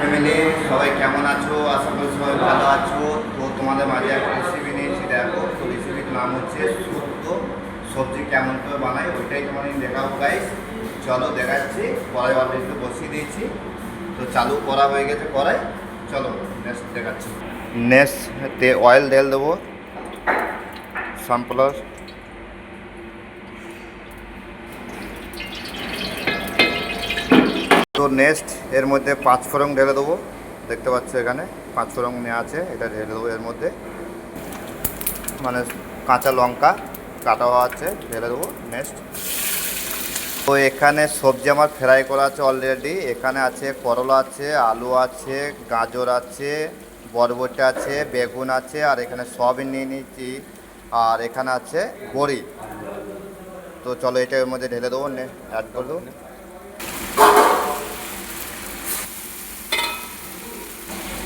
Family সবাই কেমন আছো? আশা করি সবাই ভালো আছো। তো তোমাদের মাঝে একটা রেসিপি নিয়েছি, দেখো। তো রেসিপির নাম হচ্ছে শুক্তো। সবজি কেমন করে বানাই ওইটাই তোমাদের দেখাবো গাইস। চলো দেখাচ্ছি। কড়াই অলরেডি বসিয়ে দিয়েছি, তো চালু করা হয়ে গেছে কড়াই। চলো নেক্সট দেখাচ্ছি। নেক্সট অয়েল ঢেল দেবো, সানফ্লাওয়ার। তো নেক্সট এর মধ্যে পাঁচফোড়ন ঢেলে দেবো। দেখতে পাচ্ছ এখানে পাঁচফোড়ন নেওয়া আছে, এটা ঢেলে দেবো এর মধ্যে। মানে কাঁচা লঙ্কা কাটা হওয়া আছে, ঢেলে দেবো নেক্সট। তো এখানে সবজি আমার ফ্রাই করা আছে অলরেডি। এখানে আছে করলা আছে, আলু আছে, গাজর আছে, বরবটি আছে, বেগুন আছে, আর এখানে সয়াবিন নিয়ে নিয়েছি, আর এখানে আছে বড়ি। তো চলো এটা এর মধ্যে ঢেলে দেবো, অ্যাড করে দেবো।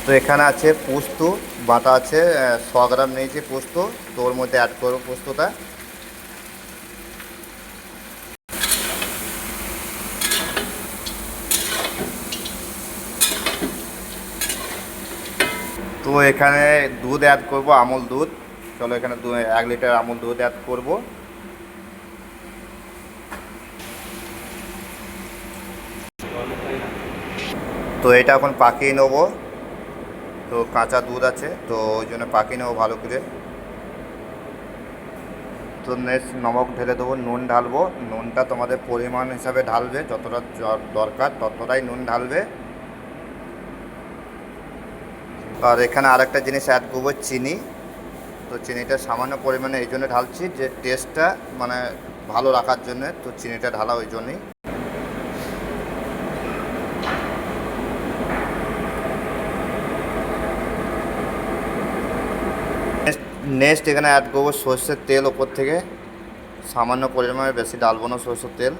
তো এখানে আছে পোস্ত বাটা আছে, 100 গ্রাম নিয়েছি পোস্ত। তো ওর মধ্যে অ্যাড করবো পোস্তটা। তো এখানে দুধ অ্যাড করব, আমুল দুধ। চলো এখানে 1 লিটার আমুল দুধ অ্যাড করব। তো এটা এখন পাকিয়ে নেব। তো কাঁচা দুধ আছে, তো ওই জন্য পাকিয়ে নেবো ভালো করে। তো নেক্সট নমক ঢেলে দেবো, নুন ঢালবো। নুনটা তোমাদের পরিমাণ হিসাবে ঢালবে, যতটা দরকার ততটাই নুন ঢালবে। আর এখানে আরেকটা জিনিস অ্যাড করবো, চিনি। তো চিনিটা সামান্য পরিমাণে এই জন্য ঢালছি যে টেস্টটা মানে ভালো রাখার জন্য, তো চিনিটা ঢালা ওই জন্যই। নেক্সট এখানে অ্যাড করবো সর্ষের তেল ওপর থেকে, সামান্য পরিমাণে, বেশি ডালবো না সর্ষের তেল।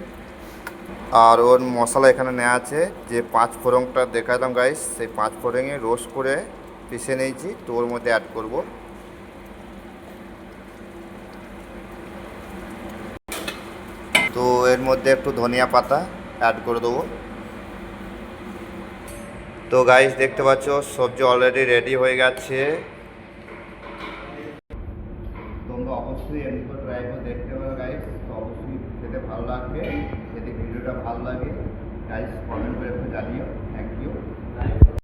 আর ওর মশলা এখানে নেওয়া আছে, যে 5 ফোড়নটা দেখালাম গাইস, সেই 5 ফোড়নে রোস্ট করে পিষে নিয়েছি, তো ওর মধ্যে অ্যাড করব। তো এর মধ্যে একটু ধনিয়া পাতা অ্যাড করে দেবো। তো গাইস দেখতে পাচ্ছ সবজি অলরেডি রেডি হয়ে গেছে। তোমরা অবশ্যই এমনি করে ট্রাই করে দেখতে পারো গাইস। তো অবশ্যই খেতে ভালো লাগবে। যদি ভিডিওটা ভালো লাগে গাইস কমেন্ট করে একটু জানিও। Thank you.